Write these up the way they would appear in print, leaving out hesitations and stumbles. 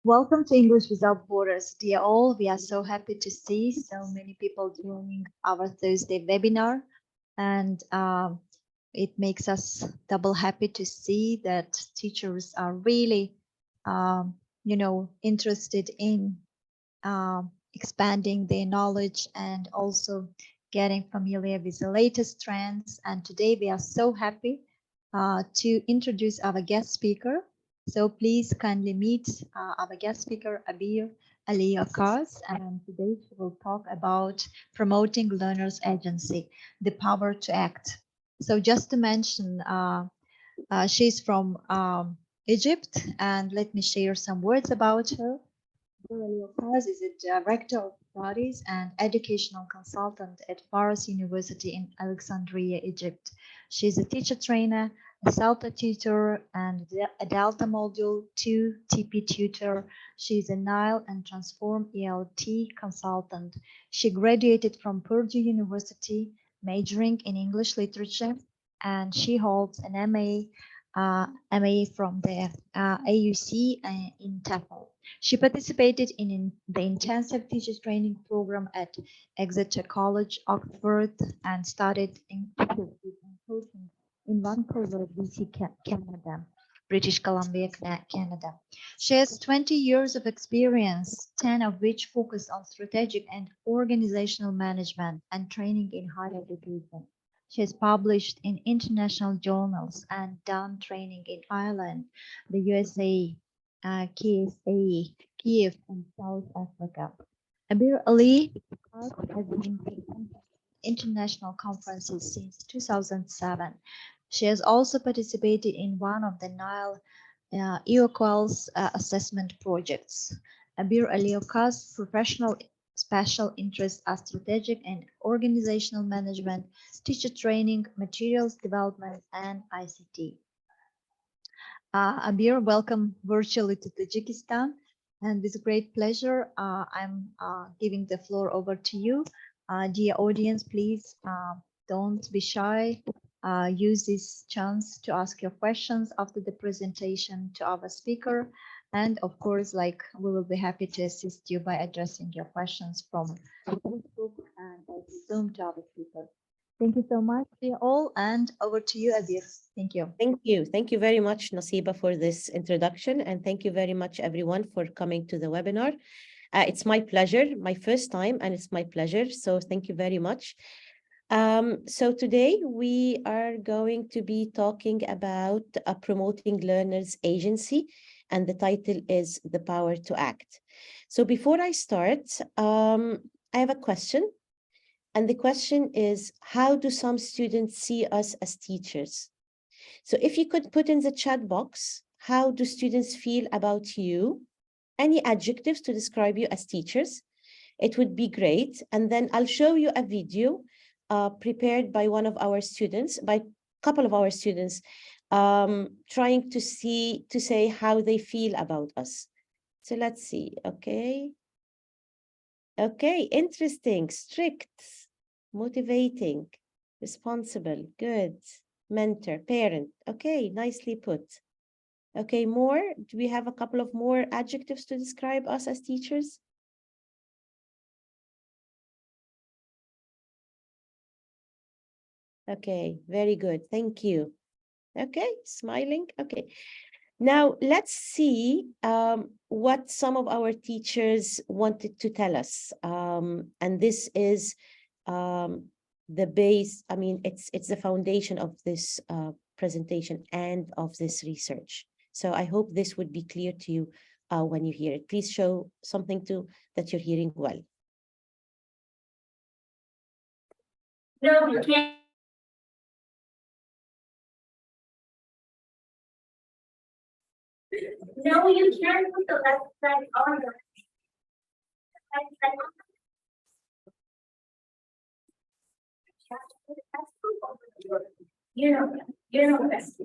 Welcome to English Without Borders, dear all. We are so happy to see so many people joining our Thursday webinar, and it makes us double happy to see that teachers are really, interested in expanding their knowledge and also getting familiar with the latest trends. And today we are so happy to introduce our guest speaker. So please kindly meet our guest speaker, Abeer Ali Okaz, and today she will talk about promoting learners agency, the power to act. So just to mention, she's from Egypt, and let me share some words about her. Okaz is a director of studies and educational consultant at Faras University in Alexandria, Egypt. She's a teacher trainer, a Celta tutor, and a Delta Module 2 TP tutor. She's a Nile and Transform ELT consultant. She graduated from Purdue University, majoring in English literature, and she holds an MA from the AUC in TEFL. She participated in the intensive teachers training program at Exeter College, Oxford, and studied in coaching in Vancouver, BC, Canada, British Columbia, Canada. She has 20 years of experience, 10 of which focus on strategic and organizational management and training in higher education. She has published in international journals and done training in Ireland, the USA, KSA, Kiev, and South Africa. Abeer Ali has been in international conferences since 2007. She has also participated in one of the Nile EOQAL's assessment projects. Abeer Ali Okaz's professional special interests are strategic and organizational management, teacher training, materials development, and ICT. Abeer, welcome virtually to Tajikistan. And with great pleasure, I'm giving the floor over to you. Dear audience, please don't be shy. Use this chance to ask your questions after the presentation to our speaker. And of course, like we will be happy to assist you by addressing your questions from Facebook and Zoom to our speaker. Thank you so much, dear all, and over to you, Abeer. Thank you. Thank you. Thank you very much, Nasiba, for this introduction. And thank you very much, everyone, for coming to the webinar. It's my pleasure, my first time, and it's my pleasure. So thank you very much. So today we are going to be talking about promoting learners agency, and the title is The Power to Act. So before I start, I have a question. And the question is, how do some students see us as teachers? So if you could put in the chat box, how do students feel about you? Any adjectives to describe you as teachers? It would be great. And then I'll show you a video prepared by one of our students, by a couple of our students, trying to say how they feel about us. So let's see. Okay. Okay, interesting, strict, motivating, responsible, good, mentor, parent. Okay, nicely put. Okay, more? Do we have a couple of more adjectives to describe us as teachers? Okay, very good. Thank you. Okay, smiling. Okay. Now, let's see what some of our teachers wanted to tell us. And this is the base, I mean, it's the foundation of this presentation and of this research. So I hope this would be clear to you when you hear it. Please show something that you're hearing well. No, you can't. No, you can't put the left side on the right side. You know best.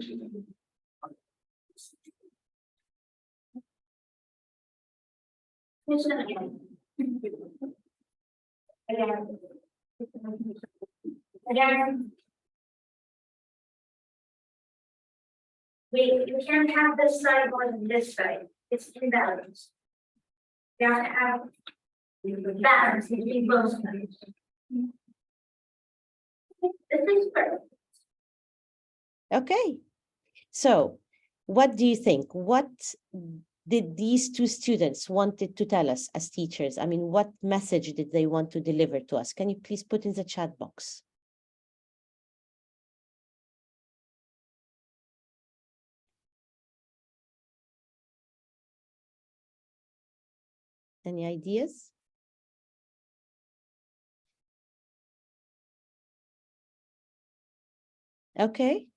Again. Wait, you can't have this side on this side. It's imbalanced. have balance between both. This is perfect. Okay, so what do you think? What did these two students wanted to tell us as teachers? I mean, what message did they want to deliver to us? Can you please put in the chat box? Any ideas? Okay.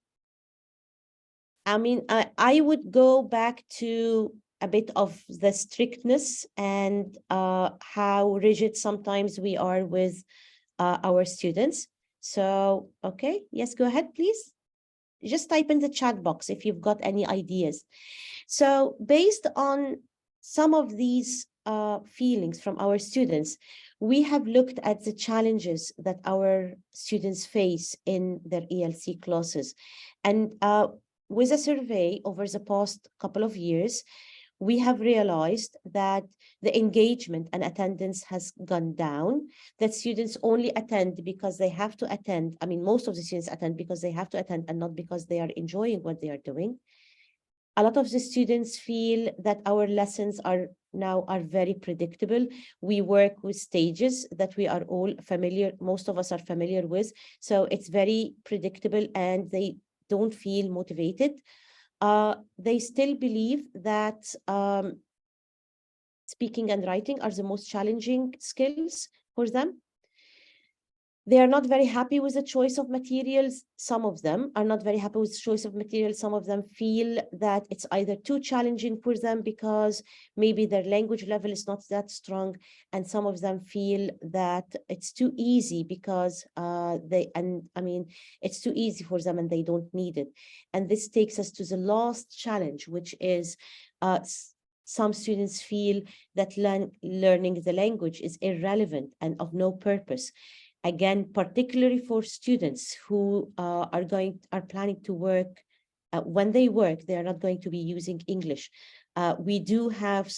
I mean, I would go back to a bit of the strictness and how rigid sometimes we are with our students. So, okay, yes, go ahead, please. Just type in the chat box if you've got any ideas. So based on some of these feelings from our students, we have looked at the challenges that our students face in their ELC classes. And with a survey over the past couple of years, we have realized that the engagement and attendance has gone down, that students only attend because they have to attend. I mean, most of the students attend because they have to attend and not because they are enjoying what they are doing. A lot of the students feel that our lessons are very predictable. We work with stages that we are all familiar, most of us are familiar with. So it's very predictable and they don't feel motivated. They still believe that speaking and writing are the most challenging skills for them. They are not very happy with the choice of materials. Some of them are not very happy with the choice of materials. Some of them feel that it's either too challenging for them because maybe their language level is not that strong. And some of them feel that it's too easy because it's too easy for them and they don't need it. And this takes us to the last challenge, which is some students feel that learning the language is irrelevant and of no purpose. Again, particularly for students who are planning to work, when they work, they are not going to be using English. We do have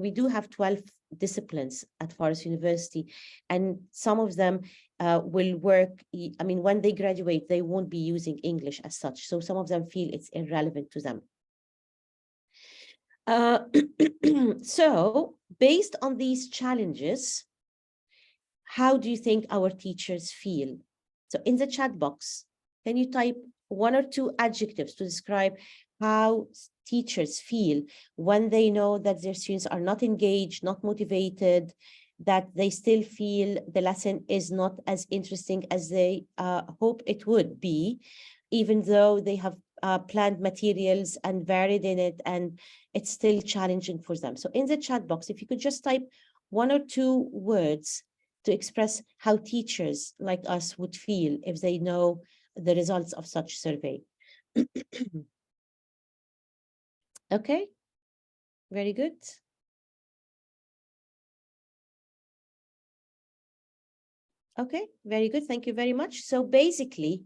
we do have 12 disciplines at Forest University, and some of them will work, I mean, when they graduate, they won't be using English as such. So some of them feel it's irrelevant to them. So based on these challenges, how do you think our teachers feel? So in the chat box, can you type one or two adjectives to describe how teachers feel when they know that their students are not engaged, not motivated, that they still feel the lesson is not as interesting as they hope it would be, even though they have planned materials and varied in it, and it's still challenging for them. So in the chat box, if you could just type one or two words to express how teachers like us would feel if they know the results of such survey. Okay, very good. Okay, very good. Thank you very much. So basically,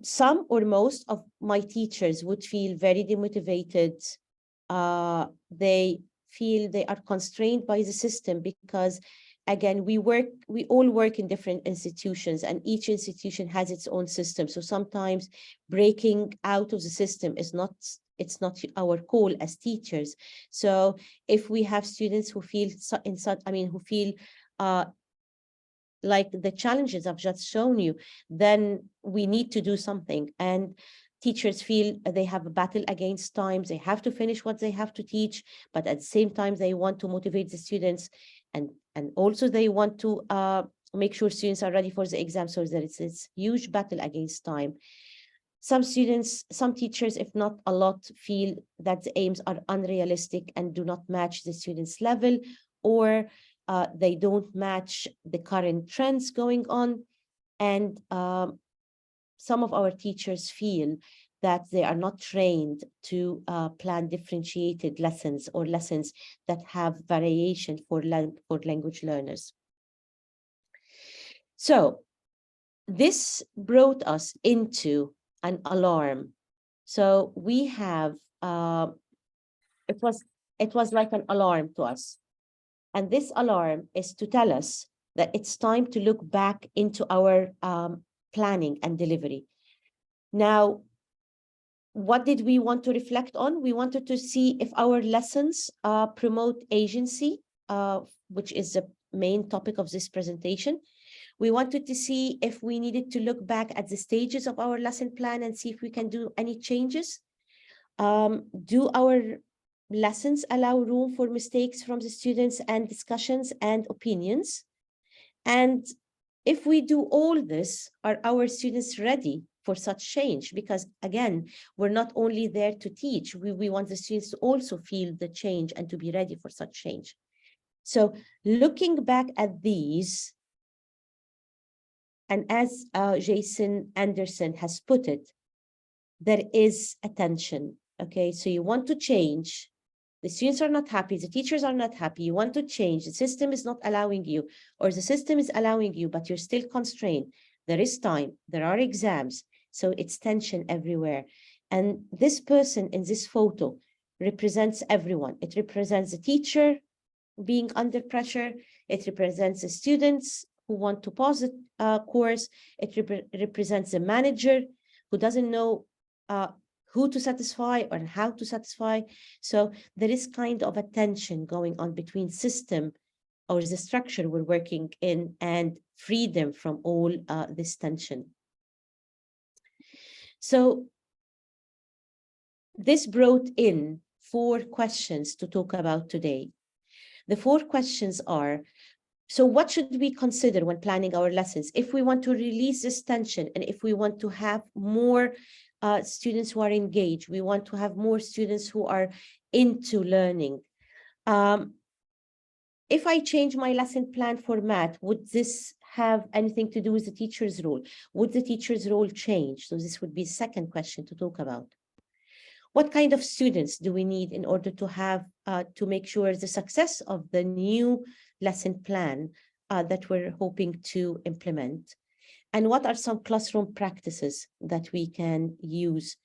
some or most of my teachers would feel very demotivated. They feel they are constrained by the system because, again, we all work in different institutions and each institution has its own system. So sometimes breaking out of the system is not, it's not our call as teachers. So if we have students who feel who feel like the challenges I've just shown you, then we need to do something. And teachers feel they have a battle against time. They have to finish what they have to teach, but at the same time, they want to motivate the students. And also they want to make sure students are ready for the exam. So there is this huge battle against time. Some students, some teachers, if not a lot, feel that the aims are unrealistic and do not match the students' level, or they don't match the current trends going on. And some of our teachers feel that they are not trained to plan differentiated lessons or lessons that have variation for language learners. So this brought us into an alarm. So we have, it was it was like an alarm to us. And this alarm is to tell us that it's time to look back into our planning and delivery. Now, what did we want to reflect on? We wanted to see if our lessons promote agency, which is the main topic of this presentation. We wanted to see if we needed to look back at the stages of our lesson plan and see if we can do any changes. Do our lessons allow room for mistakes from the students and discussions and opinions? And if we do all this, are our students ready for such change? Because again, we're not only there to teach, we want the students to also feel the change and to be ready for such change. So looking back at these, and as Jason Anderson has put it, there is a tension, okay? So you want to change, the students are not happy, the teachers are not happy, you want to change, the system is not allowing you, or the system is allowing you, but you're still constrained. There is time, there are exams, so it's tension everywhere. And this person in this photo represents everyone. It represents the teacher being under pressure, it represents the students who want to pause the course, it represents the manager who doesn't know who to satisfy or how to satisfy. So there is kind of a tension going on between system or the structure we're working in and freedom from all this tension. So this brought in 4 questions to talk about today. The 4 questions are, so what should we consider when planning our lessons? If we want to release this tension and if we want to have more students who are engaged, we want to have more students who are into learning. If I change my lesson plan for math, would this have anything to do with the teacher's role? Would the teacher's role change? So this would be the second question to talk about. What kind of students do we need in order to have to make sure the success of the new lesson plan that we're hoping to implement? And what are some classroom practices that we can use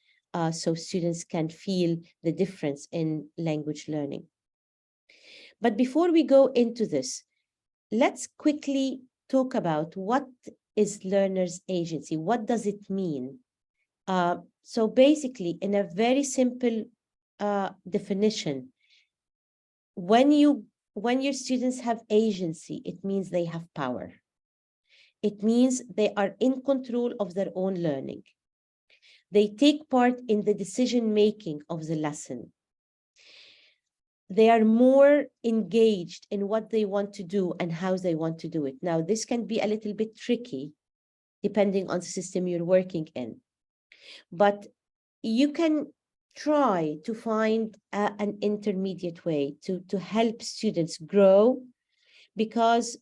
so students can feel the difference in language learning? But before we go into this, let's quickly talk about what is learner's agency. What does it mean? So basically, in a very simple definition, when your students have agency, it means they have power. It means they are in control of their own learning. They take part in the decision-making of the lesson. They are more engaged in what they want to do and how they want to do it. Now, this can be a little bit tricky depending on the system you're working in. But you can try to find an intermediate way to help students grow, because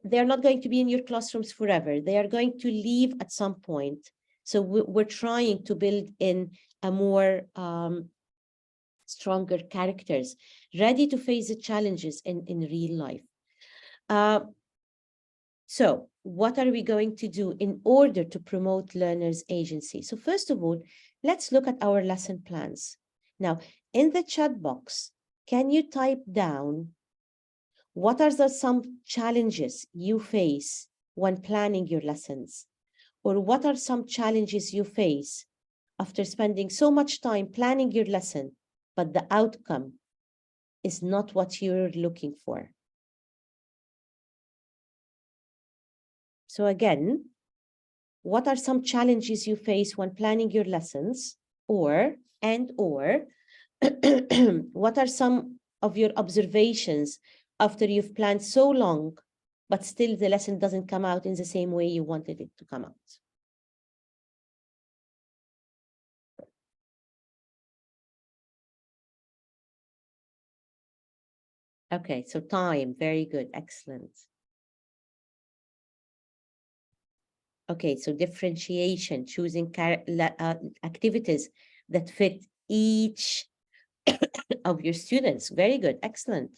they're not going to be in your classrooms forever. They are going to leave at some point. So we're trying to build in a more stronger characters, ready to face the challenges in real life. So what are we going to do in order to promote learners' agency? So first of all, let's look at our lesson plans. Now, in the chat box, can you type down what are some challenges you face when planning your lessons? Or what are some challenges you face after spending so much time planning your lesson, but the outcome is not what you're looking for? So again, what are some challenges you face when planning your lessons? Or what are some of your observations after you've planned so long, but still the lesson doesn't come out in the same way you wanted it to come out? Okay, so time, very good, excellent. Okay, so differentiation, choosing activities that fit each of your students. Very good, excellent.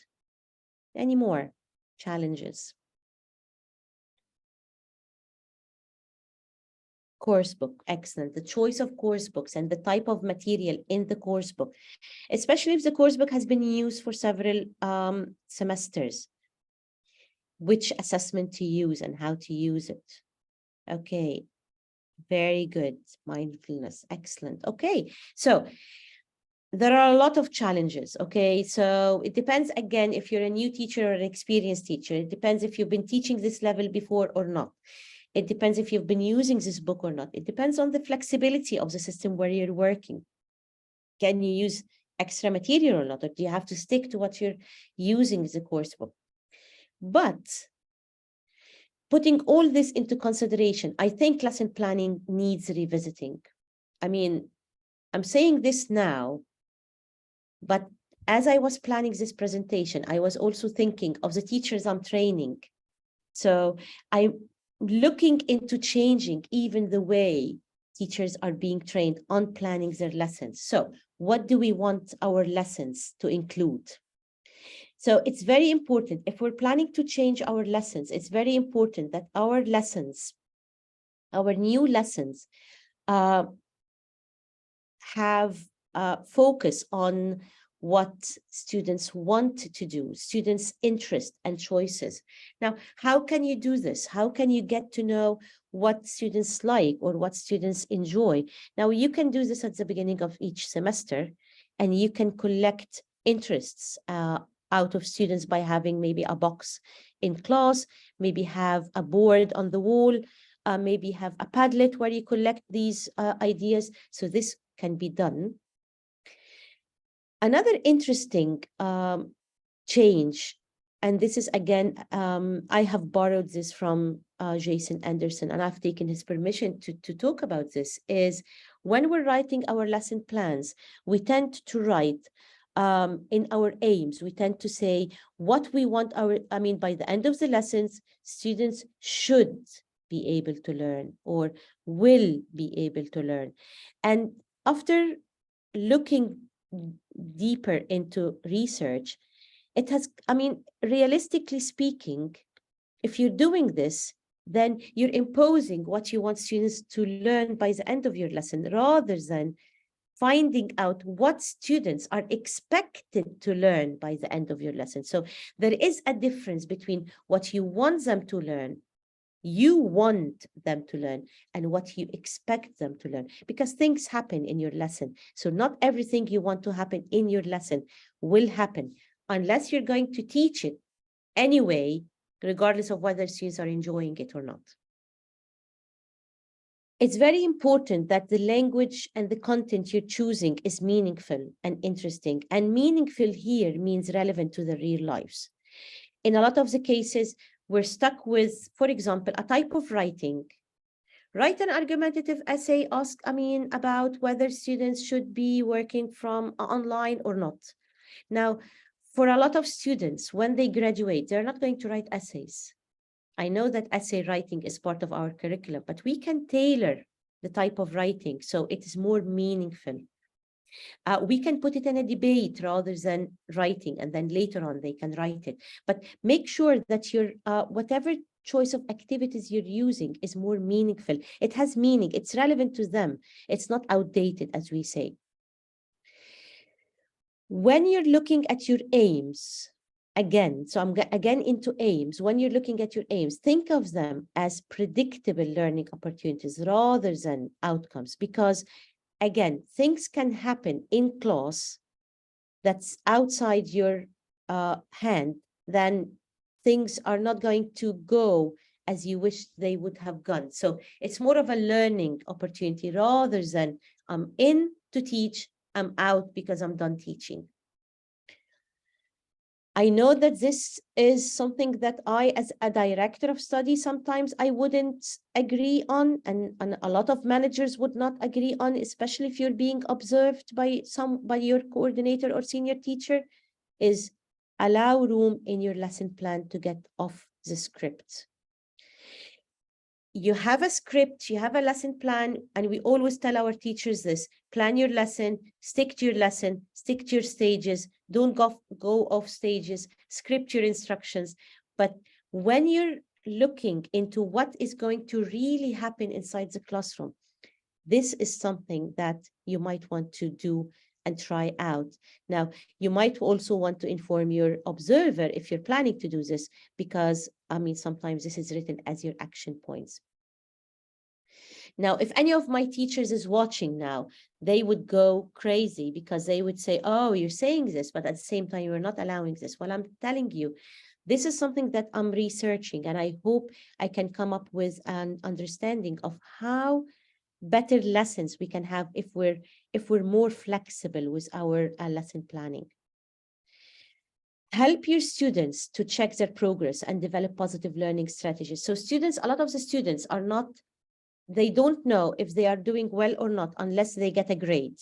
Any more challenges? course book, excellent. The choice of course books and the type of material in the course book, especially if the course book has been used for several semesters, which assessment to use and how to use it. Okay, very good. Mindfulness, excellent. Okay, so there are a lot of challenges. Okay, so it depends again if you're a new teacher or an experienced teacher. It depends if you've been teaching this level before or not. It depends if you've been using this book or not. It depends on the flexibility of the system where you're working. Can you use extra material or not? Or do you have to stick to what you're using as a course book? But putting all this into consideration, I think lesson planning needs revisiting. I mean, I'm saying this now, but as I was planning this presentation, I was also thinking of the teachers I'm training. So I'm looking into changing even the way teachers are being trained on planning their lessons. So what do we want our lessons to include? So it's very important, if we're planning to change our lessons, it's very important that our lessons, our new lessons, have focus on what students want to do, students' interest and choices. Now, how can you do this? How can you get to know what students like or what students enjoy? Now, you can do this at the beginning of each semester, and you can collect interests out of students by having maybe a box in class, maybe have a board on the wall, maybe have a Padlet where you collect these ideas. So this can be done. Another interesting change, and this is again, I have borrowed this from Jason Anderson, and I've taken his permission to talk about this, is when we're writing our lesson plans, we tend to write in our aims, we tend to say what we want by the end of the lessons, students should be able to learn or will be able to learn. And after looking deeper into research, it has, realistically speaking, if you're doing this, then you're imposing what you want students to learn by the end of your lesson, rather than finding out what students are expected to learn by the end of your lesson. So there is a difference between what you want them to learn, and what you expect them to learn, because things happen in your lesson. So not everything you want to happen in your lesson will happen unless you're going to teach it anyway, regardless of whether students are enjoying it or not. It's very important that the language and the content you're choosing is meaningful and interesting. And meaningful here means relevant to the real lives. In a lot of the cases, we're stuck with, for example, a type of writing. Write an argumentative essay, about whether students should be working from online or not. Now, for a lot of students, when they graduate, they're not going to write essays. I know that essay writing is part of our curriculum, but we can tailor the type of writing so it is more meaningful. We can put it in a debate rather than writing, and then later on they can write it. But make sure that your whatever choice of activities you're using is more meaningful. It has meaning, it's relevant to them. It's not outdated, as we say. When you're looking at your aims, again, so I'm again into aims. When you're looking at your aims, think of them as predictable learning opportunities rather than outcomes, because again, things can happen in class that's outside your hand, then things are not going to go as you wish they would have gone. So it's more of a learning opportunity rather than I'm in to teach, I'm out because I'm done teaching. I know that this is something that I, as a director of study, sometimes I wouldn't agree on, and a lot of managers would not agree on, especially if you're being observed by your coordinator or senior teacher, is allow room in your lesson plan to get off the script. You have a script, you have a lesson plan, and we always tell our teachers this: plan your lesson, stick to your lesson, stick to your stages, don't go off stages, script your instructions. But when you're looking into what is going to really happen inside the classroom, this is something that you might want to do and try out. Now, you might also want to inform your observer if you're planning to do this, because I mean, sometimes this is written as your action points. Now, if any of my teachers is watching now, they would go crazy because they would say, oh, you're saying this, but at the same time, you're not allowing this. Well, I'm telling you, this is something that I'm researching, and I hope I can come up with an understanding of how better lessons we can have if we're more flexible with our lesson planning. Help your students to check their progress and develop positive learning strategies. So students, a lot of the students are not, they don't know if they are doing well or not unless they get a grade.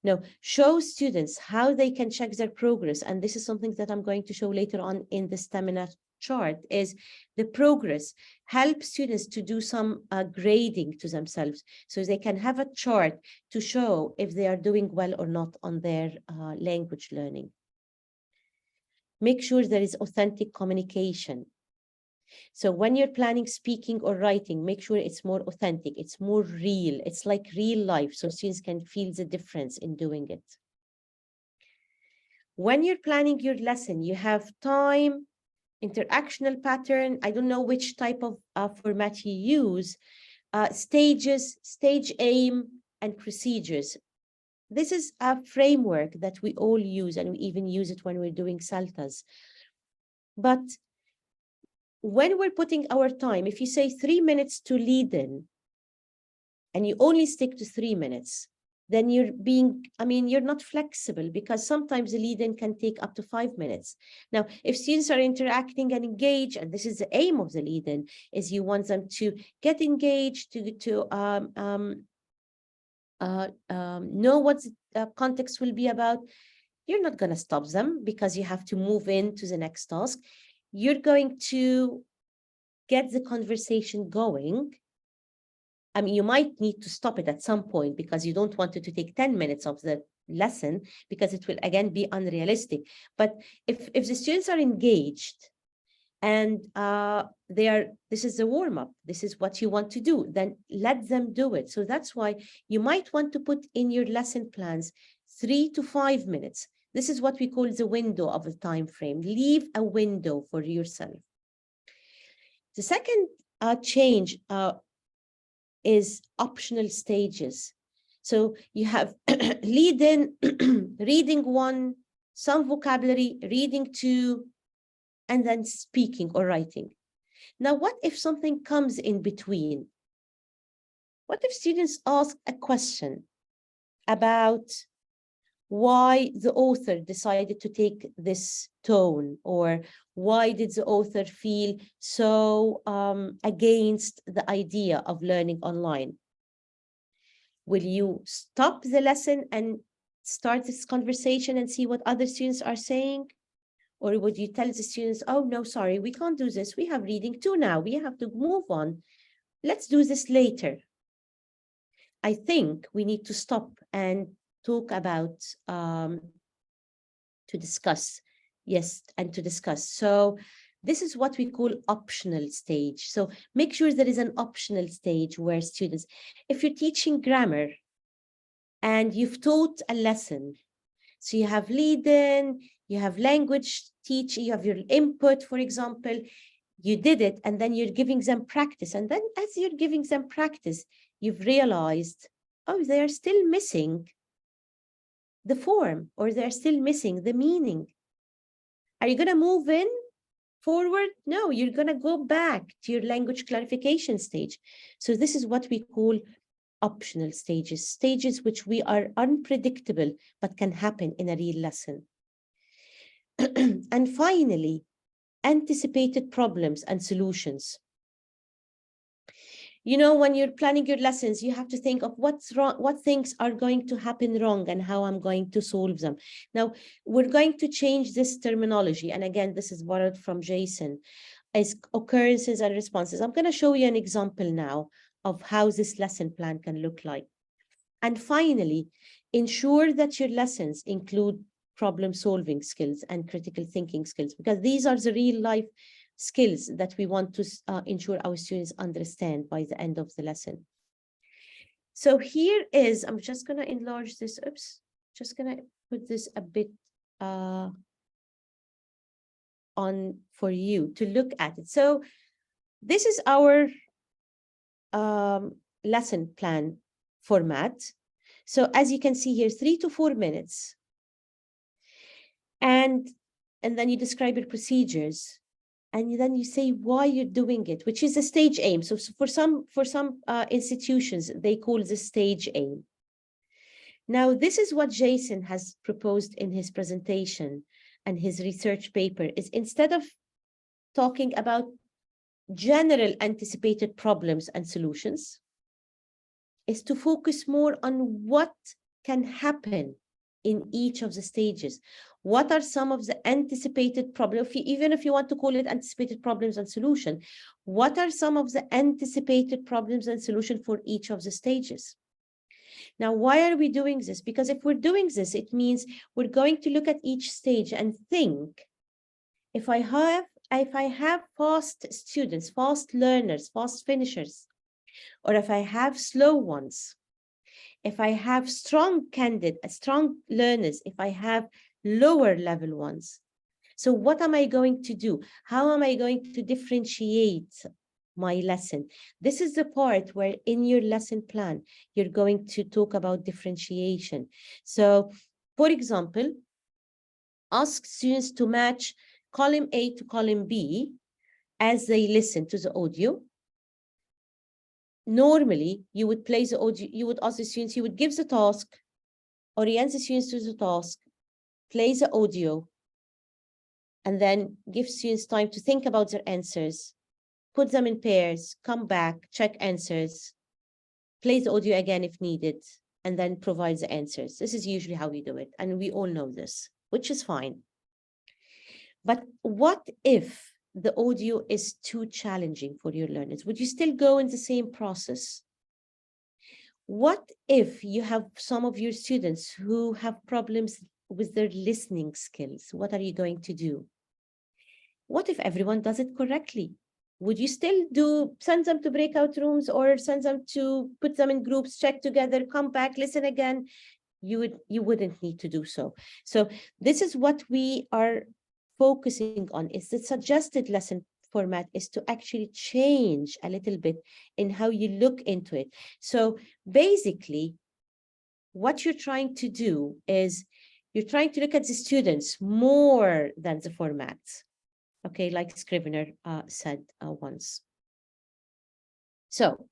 No, show students how they can check their progress. And this is something that I'm going to show later on in the stamina chart, is the progress. Help students to do some grading to themselves so they can have a chart to show if they are doing well or not on their language learning. Make sure there is authentic communication. So when you're planning speaking or writing, make sure it's more authentic, it's more real, it's like real life, so students can feel the difference in doing it. When you're planning your lesson, you have time, interactional pattern, I don't know which type of format you use, stages, stage aim, and procedures. This is a framework that we all use, and we even use it when we're doing saltas. But when we're putting our time, if you say 3 minutes to lead in, and you only stick to 3 minutes, then you're not flexible, because sometimes the lead-in can take up to 5 minutes. Now, if students are interacting and engaged, and this is the aim of the lead-in, is you want them to get engaged, to know what the context will be about, you're not going to stop them because you have to move into the next task. You're going to get the conversation going. I mean, you might need to stop it at some point because you don't want it to take 10 minutes of the lesson, because it will again be unrealistic. But if the students are engaged and this is the warm-up, this is what you want to do, then let them do it. So that's why you might want to put in your lesson plans 3 to 5 minutes. This is what we call the window of a time frame. Leave a window for yourself. The second change is optional stages. So you have lead in, reading 1, some vocabulary, reading 2, and then speaking or writing. Now, what if something comes in between? What if students ask a question about why the author decided to take this tone, or why did the author feel so against the idea of learning online? Will you stop the lesson and start this conversation and see what other students are saying? Or would you tell the students, oh, no, sorry, we can't do this. We have reading 2 now. We have to move on. Let's do this later. I think we need to stop and talk about, to discuss. Yes, and to discuss. So this is what we call optional stage. So make sure there is an optional stage where students, if you're teaching grammar and you've taught a lesson, so you have lead-in, you have language teaching, you have your input, for example, you did it, and then you're giving them practice. And then as you're giving them practice, you've realized, oh, they are still missing the form, or they're still missing the meaning. Are you going to move in forward? No, you're going to go back to your language clarification stage. So this is what we call optional stages, stages which we are unpredictable, but can happen in a real lesson. And finally, anticipated problems and solutions. You know, when you're planning your lessons, you have to think of what's wrong, what things are going to happen wrong, and how I'm going to solve them. Now, we're going to change this terminology. And again, this is borrowed from Jason, as occurrences and responses. I'm going to show you an example now of how this lesson plan can look like. And finally, ensure that your lessons include problem-solving skills and critical thinking skills, because these are the real-life skills that we want to ensure our students understand by the end of the lesson. So here is, I'm just going to enlarge this. Oops, just going to put this a bit on for you to look at it. So this is our lesson plan format. So as you can see here, 3 to 4 minutes. And then you describe your procedures. And then you say why you're doing it, which is the stage aim. So for some institutions, they call the stage aim. Now, this is what Jason has proposed in his presentation and his research paper, is instead of talking about general anticipated problems and solutions, is to focus more on what can happen in each of the stages. What are some of the anticipated problems, even if you want to call it anticipated problems and solution, what are some of the anticipated problems and solution for each of the stages? Now, why are we doing this? Because if we're doing this, it means we're going to look at each stage and think, if I have fast students, fast learners, fast finishers, or if I have slow ones, if I have strong learners, if I have lower level ones. So what am I going to do? How am I going to differentiate my lesson? This is the part where in your lesson plan, you're going to talk about differentiation. So for example, ask students to match column A to column B as they listen to the audio. Normally, you would play the audio, you would ask the students, you would give the task, orient the students to the task, play the audio, and then give students time to think about their answers, put them in pairs, come back, check answers, play the audio again if needed, and then provide the answers. This is usually how we do it, and we all know this, which is fine. But what if the audio is too challenging for your learners? Would you still go in the same process? What if you have some of your students who have problems with their listening skills? What are you going to do? What if everyone does it correctly? Would you still send them to breakout rooms or send them to put them in groups, check together, come back, listen again? You wouldn't need to do so. So this is what we are focusing on, is the suggested lesson format is to actually change a little bit in how you look into it. So basically, what you're trying to do is you're trying to look at the students more than the format. Okay, like Scrivener said once. So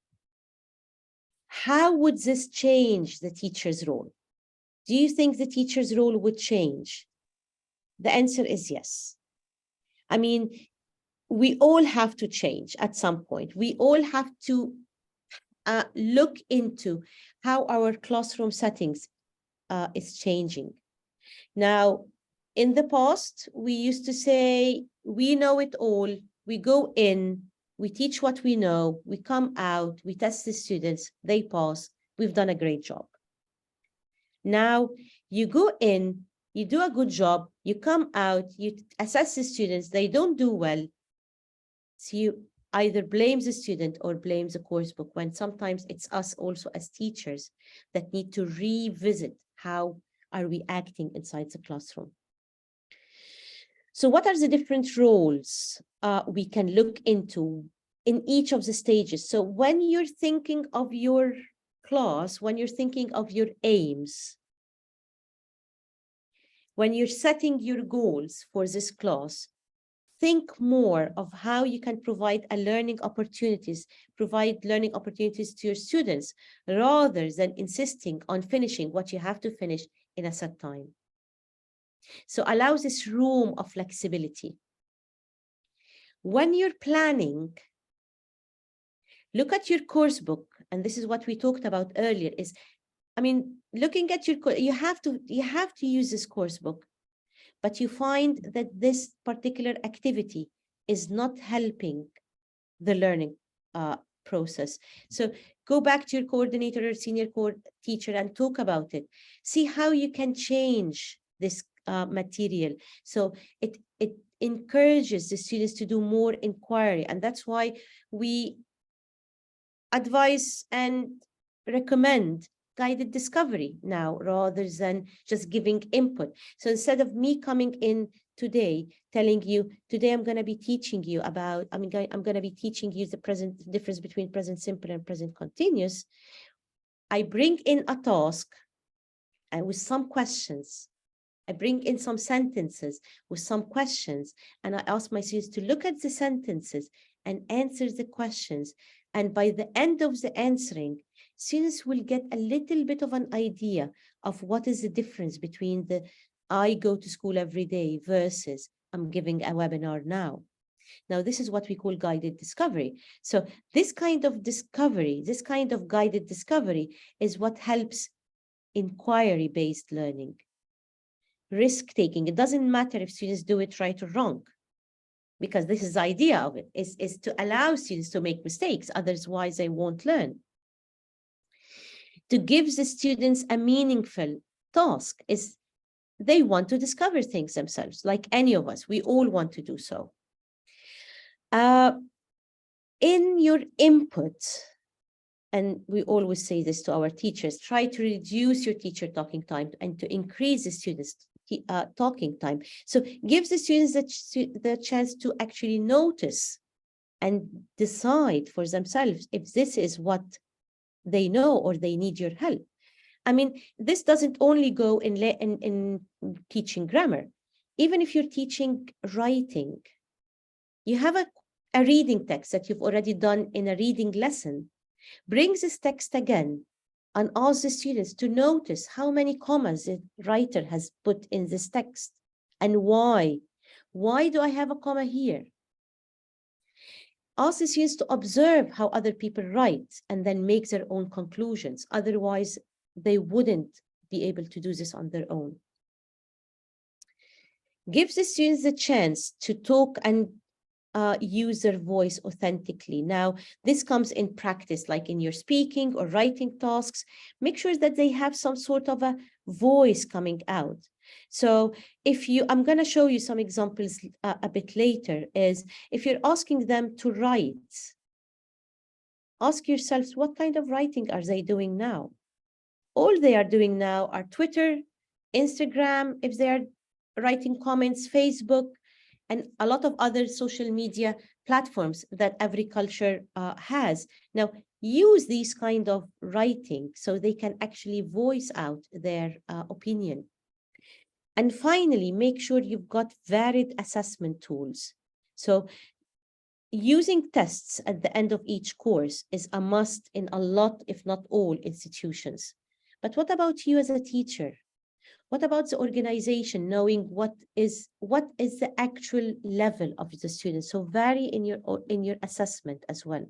how would this change the teacher's role? Do you think the teacher's role would change? The answer is yes. I mean, we all have to change at some point. We all have to look into how our classroom settings is changing. Now, in the past, we used to say, we know it all. We go in, we teach what we know, we come out, we test the students, they pass, we've done a great job. Now, you go in, you do a good job, you come out, you assess the students, they don't do well. So you either blame the student or blame the course book, when sometimes it's us also as teachers that need to revisit how are we acting inside the classroom. So what are the different roles we can look into in each of the stages? So when you're thinking of your class, when you're thinking of your aims, when you're setting your goals for this class, think more of how you can provide learning opportunities to your students, rather than insisting on finishing what you have to finish in a set time. So allow this room of flexibility. When you're planning, look at your course book, and this is what we talked about earlier, is, I mean, looking at your course, you have to use this course book, but you find that this particular activity is not helping the learning process. So go back to your coordinator or senior teacher and talk about it. See how you can change this material so it encourages the students to do more inquiry. And that's why we advise and recommend guided discovery now, rather than just giving input. So instead of me coming in today telling you, today I'm going to be teaching you about, I'm going to be teaching you the present difference between present simple and present continuous, I bring in a task and with some questions. I bring in some sentences with some questions, and I ask my students to look at the sentences and answer the questions. And by the end of the answering, students will get a little bit of an idea of what is the difference between the I go to school every day versus I'm giving a webinar now. Now, this is what we call guided discovery. So this kind of discovery, this kind of guided discovery is what helps inquiry-based learning. Risk-taking. It doesn't matter if students do it right or wrong, because this is the idea of it, is to allow students to make mistakes, otherwise they won't learn. To give the students a meaningful task is they want to discover things themselves, like any of us. We all want to do so. In your input, and we always say this to our teachers, try to reduce your teacher talking time and to increase the students' talking time. So give the students the chance to actually notice and decide for themselves if this is what they know or they need your help. I mean, this doesn't only go in teaching grammar. Even if you're teaching writing, you have a reading text that you've already done in a reading lesson. Bring this text again and ask the students to notice how many commas the writer has put in this text and why. Why do I have a comma here? Ask the students to observe how other people write and then make their own conclusions. Otherwise, they wouldn't be able to do this on their own. Give the students the chance to talk and use their voice authentically. Now, this comes in practice, like in your speaking or writing tasks. Make sure that they have some sort of a voice coming out. So if I'm going to show you some examples a bit later, is if you're asking them to write, ask yourselves, what kind of writing are they doing now? All they are doing now are Twitter, Instagram, if they are writing comments, Facebook, and a lot of other social media platforms that every culture has. Now, use these kind of writing so they can actually voice out their opinion. And finally, make sure you've got varied assessment tools. So using tests at the end of each course is a must in a lot, if not all, institutions. But what about you as a teacher? What about the organization, knowing what is the actual level of the students? So vary in your assessment as well.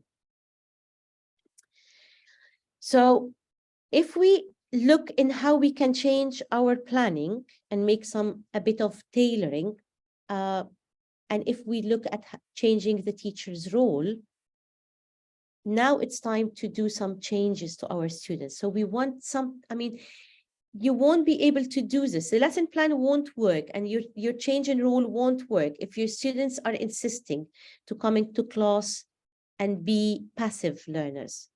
So if we look in how we can change our planning and make a bit of tailoring, and if we look at changing the teacher's role, now it's time to do some changes to our students. So we want you won't be able to do this. The lesson plan won't work, and your change in role won't work if your students are insisting to coming to class and be passive learners.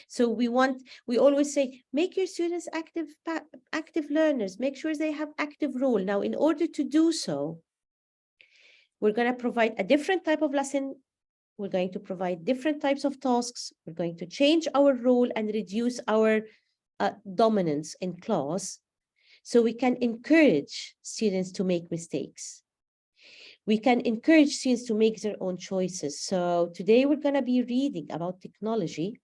So we always say, make your students active learners, make sure they have active role. Now, in order to do so, we're going to provide a different type of lesson. We're going to provide different types of tasks. We're going to change our role and reduce our dominance in class, so we can encourage students to make mistakes. We can encourage students to make their own choices. So today we're going to be reading about technology,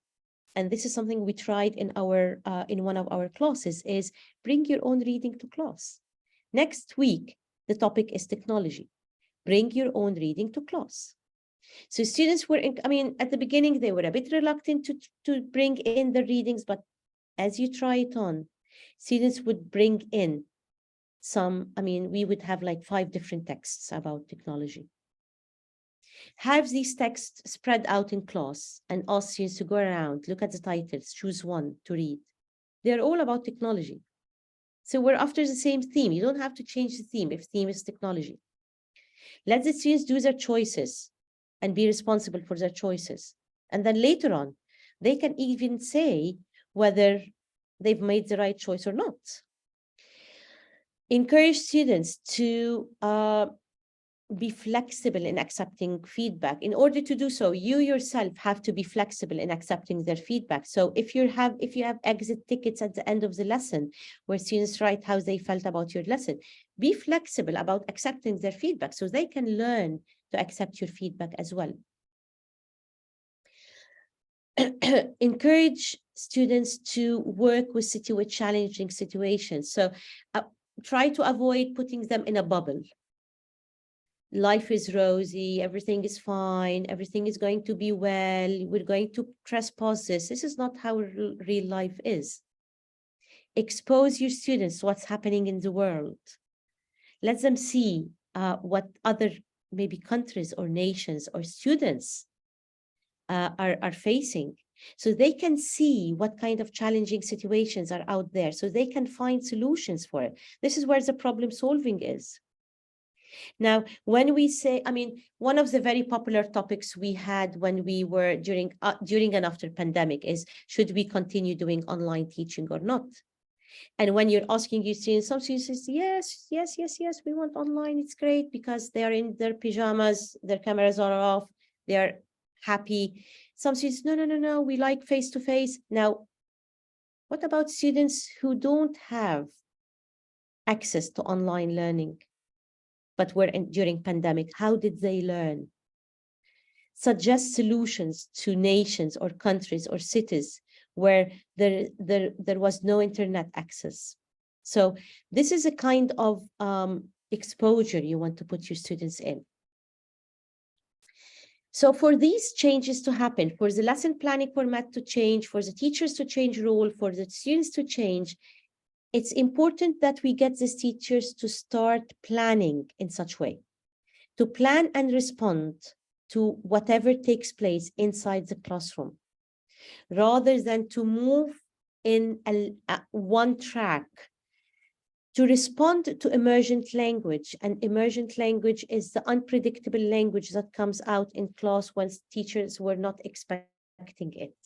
and this is something we tried in one of our classes, is bring your own reading to class. Next week, the topic is technology. Bring your own reading to class. So students were, at the beginning, they were a bit reluctant to bring in the readings, but as you try it on, students would bring in we would have like 5 different texts about technology. Have these texts spread out in class and ask students to go around, look at the titles, choose one to read. They're all about technology. So we're after the same theme. You don't have to change the theme if theme is technology. Let the students do their choices and be responsible for their choices. And then later on, they can even say whether they've made the right choice or not. Encourage students to be flexible in accepting feedback. In order to do so, you yourself have to be flexible in accepting their feedback. So if you have exit tickets at the end of the lesson where students write how they felt about your lesson, be flexible about accepting their feedback so they can learn to accept your feedback as well. Encourage students to work with challenging situations. So try to avoid putting them in a bubble. Life is rosy, everything is fine, everything is going to be well, we're going to press pause this. This is not how real life is. Expose your students to what's happening in the world. Let them see what other maybe countries or nations or students are facing. So they can see what kind of challenging situations are out there, so they can find solutions for it. This is where the problem solving is. Now, when we say, I mean, one of the very popular topics we had when we were during and after pandemic is, should we continue doing online teaching or not? And when you're asking your students, some students say, yes, we want online. It's great because they are in their pajamas, their cameras are off, they are happy. Some students, no, we like face-to-face. Now, what about students who don't have access to online learning, but were during pandemic? How did they learn? Suggest solutions to nations or countries or cities where there was no internet access. So this is a kind of exposure you want to put your students in. So for these changes to happen, for the lesson planning format to change, for the teachers to change role, for the students to change, it's important that we get these teachers to start planning in such way, to plan and respond to whatever takes place inside the classroom, rather than to move in one track, to respond to emergent language. And emergent language is the unpredictable language that comes out in class when teachers were not expecting it.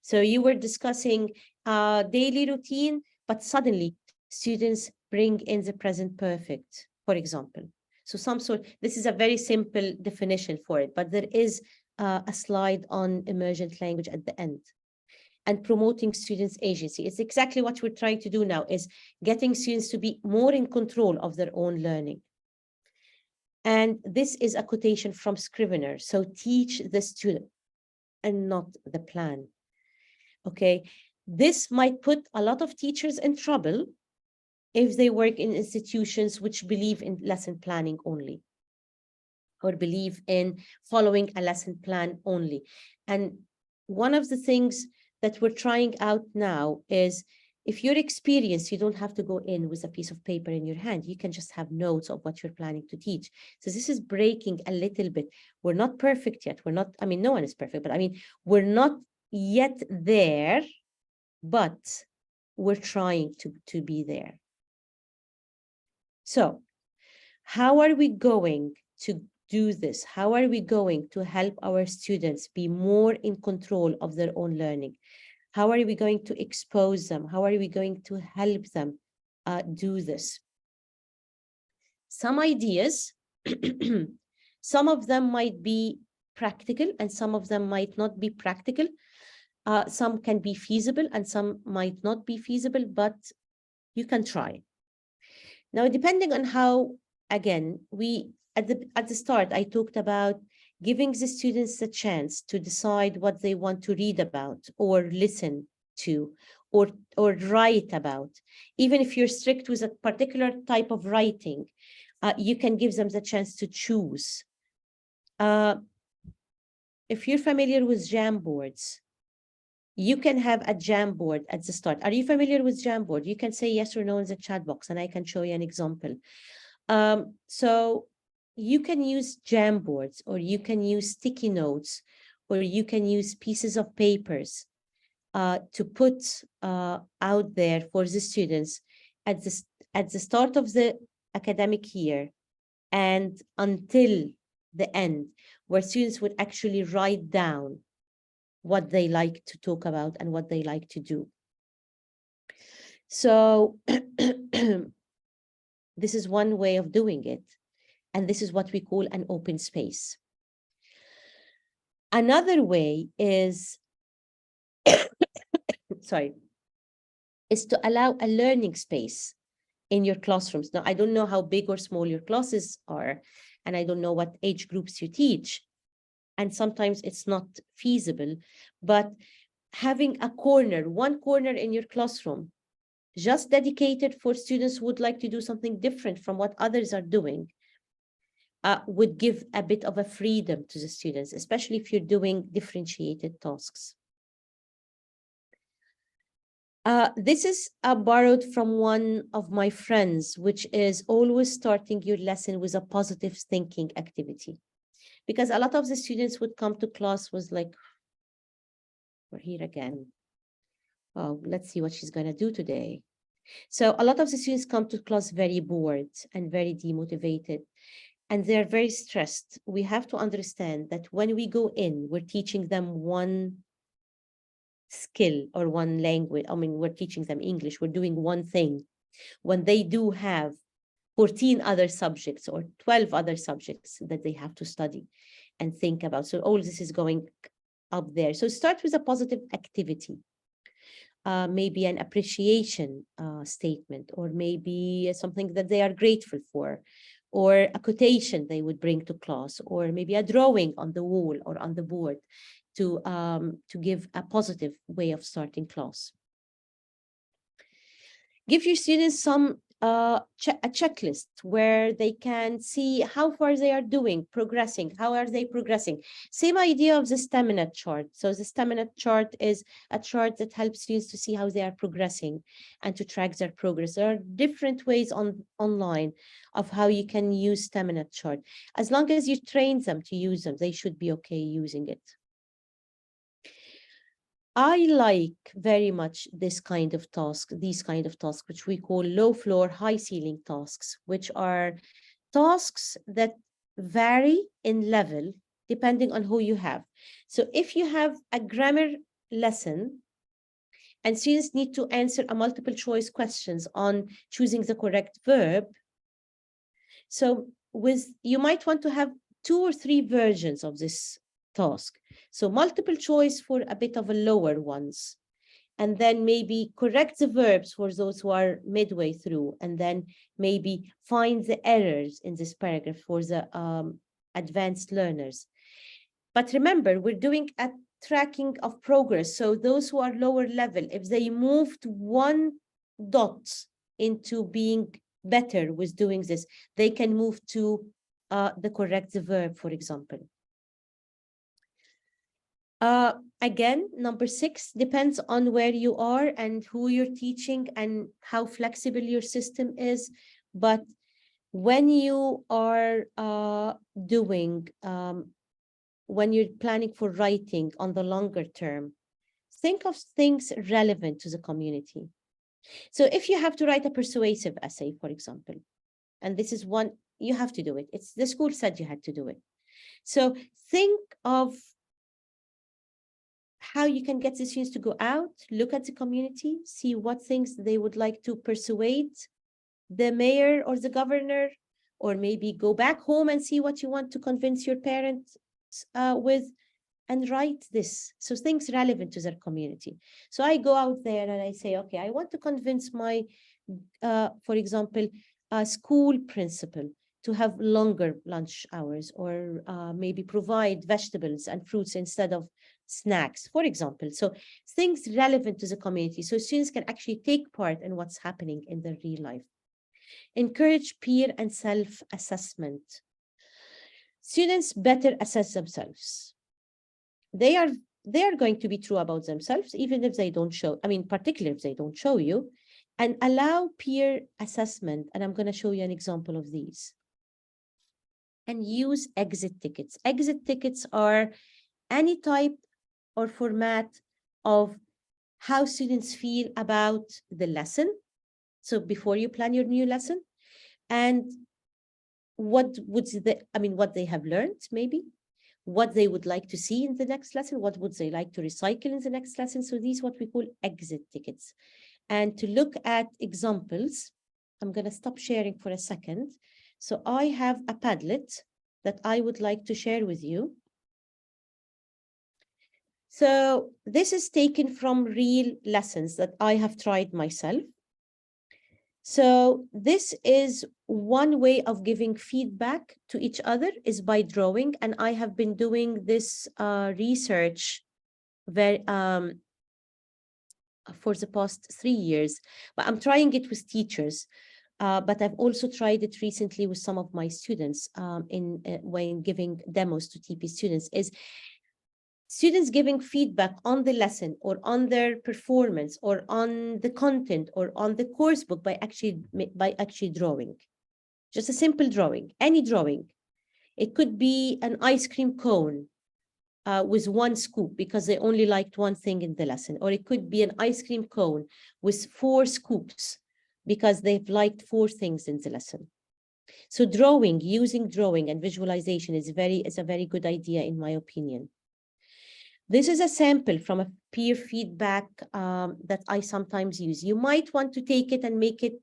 So you were discussing daily routine, but suddenly students bring in the present perfect, for example. So this is a very simple definition for it, but there is a slide on emergent language at the end. And promoting students' agency. It's exactly what we're trying to do now, is getting students to be more in control of their own learning. And this is a quotation from Scrivener. So teach the student and not the plan. Okay, this might put a lot of teachers in trouble if they work in institutions which believe in lesson planning only, or believe in following a lesson plan only. And one of the things that we're trying out now is, if you're experienced, you don't have to go in with a piece of paper in your hand. You can just have notes of what you're planning to teach. So this is breaking a little bit. We're not perfect yet. We're not, I mean, no one is perfect, but I mean, we're not yet there, but we're trying to be there. So how are we going to do this? How are we going to help our students be more in control of their own learning? How are we going to expose them? How are we going to help them do this? Some ideas, some of them might be practical and some of them might not be practical. Some can be feasible and some might not be feasible, but you can try. Now, depending on how, again, at the start, I talked about giving the students the chance to decide what they want to read about or listen to or write about. Even if you're strict with a particular type of writing, you can give them the chance to choose. If you're familiar with Jamboards, you can have a Jamboard at the start. Are you familiar with Jamboard? You can say yes or no in the chat box, and I can show you an example. So you can use Jamboards, or you can use sticky notes, or you can use pieces of papers to put out there for the students at the start of the academic year. and until the end, where students would actually write down what they like to talk about and what they like to do. So this is one way of doing it. And this is what we call an open space. Another way is, sorry, is to allow a learning space in your classrooms. Now, I don't know how big or small your classes are, and I don't know what age groups you teach. And sometimes it's not feasible, but having a corner, one corner in your classroom, just dedicated for students who would like to do something different from what others are doing, would give a bit of a freedom to the students, especially if you're doing differentiated tasks. This is borrowed from one of my friends, which is always starting your lesson with a positive thinking activity. Because a lot of the students would come to class was like, we're here again. Oh, let's see what she's going to do today. So a lot of the students come to class very bored and very demotivated, and they're very stressed. We have to understand that when we go in, we're teaching them one skill or one language. I mean, we're teaching them English. We're doing one thing. When they do have 14 other subjects or 12 other subjects that they have to study and think about. So all this is going up there. So start with a positive activity. Maybe an appreciation statement, or maybe something that they are grateful for, or a quotation they would bring to class, or maybe a drawing on the wall or on the board to give a positive way of starting class. Give your students some a checklist where they can see how far they are doing, progressing, how are they progressing. Same idea of the stamina chart. So the stamina chart is a chart that helps students to see how they are progressing and to track their progress. There are different ways online of how you can use stamina chart. As long as you train them to use them, they should be okay using it. I like very much this kind of task, these kind of tasks, which we call low floor, high ceiling tasks, which are tasks that vary in level depending on who you have. So if you have a grammar lesson and students need to answer a multiple choice questions on choosing the correct verb, so you might want to have 2 or 3 versions of this task. So multiple choice for a bit of a lower ones, and then maybe correct the verbs for those who are midway through, and then maybe find the errors in this paragraph for the advanced learners. But remember, we're doing a tracking of progress. So those who are lower level, if they moved 1 dot into being better with doing this, they can move to the correct verb, for example. Again, number 6 depends on where you are and who you're teaching and how flexible your system is. But when you are when you're planning for writing on the longer term, think of things relevant to the community. So if you have to write a persuasive essay, for example, and this is one, you have to do it. It's the school said you had to do it. So think of how you can get the students to go out, look at the community, see what things they would like to persuade the mayor or the governor, or maybe go back home and see what you want to convince your parents with, and write this. So things relevant to their community. So I go out there and I say, okay, I want to convince my, for example, a school principal to have longer lunch hours, or maybe provide vegetables and fruits instead of snacks, for example. So things relevant to the community, so students can actually take part in what's happening in their real life. Encourage peer and self-assessment. Students better assess themselves. They are going to be true about themselves, even if they don't show, I mean, particularly if they don't show you, and allow peer assessment. And I'm going to show you an example of these. And use exit tickets. Exit tickets are any type or format of how students feel about the lesson. So before you plan your new lesson, and what they have learned, maybe what they would like to see in the next lesson, what would they like to recycle in the next lesson. So these what we call exit tickets. And to look at examples, I'm going to stop sharing for a second. So I have a Padlet that I would like to share with you. So this is taken from real lessons that I have tried myself. So this is one way of giving feedback to each other is by drawing. And I have been doing this research for the past 3 years, but I'm trying it with teachers. But I've also tried it recently with some of my students when giving demos to TP students, is students giving feedback on the lesson or on their performance or on the content or on the course book by actually drawing. Just a simple drawing, any drawing. It could be an ice cream cone with one scoop because they only liked one thing in the lesson, or it could be an ice cream cone with 4 scoops because they've liked 4 things in the lesson. So using drawing and visualization is a very good idea in my opinion. This is a sample from a peer feedback that I sometimes use. You might want to take it and make it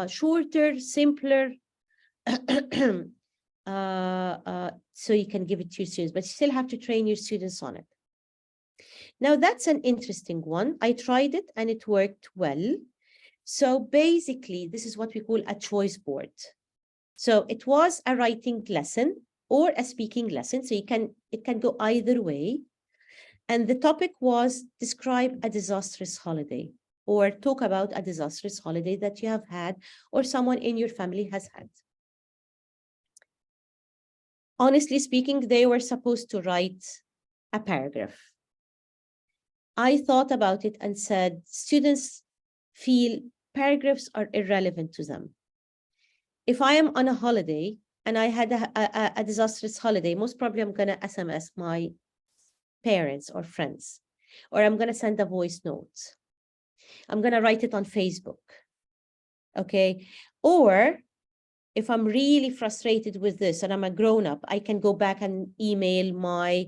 shorter, simpler, so you can give it to your students, but you still have to train your students on it. Now, that's an interesting one. I tried it and it worked well. So basically, this is what we call a choice board. So it was a writing lesson or a speaking lesson. So it can go either way. And the topic was describe a disastrous holiday or talk about a disastrous holiday that you have had or someone in your family has had. Honestly speaking, they were supposed to write a paragraph. I thought about it and said, students feel paragraphs are irrelevant to them. If I am on a holiday and I had a disastrous holiday, most probably I'm going to SMS my parents or friends, or I'm going to send a voice note. I'm going to write it on Facebook. Okay. Or if I'm really frustrated with this and I'm a grown-up, I can go back and email my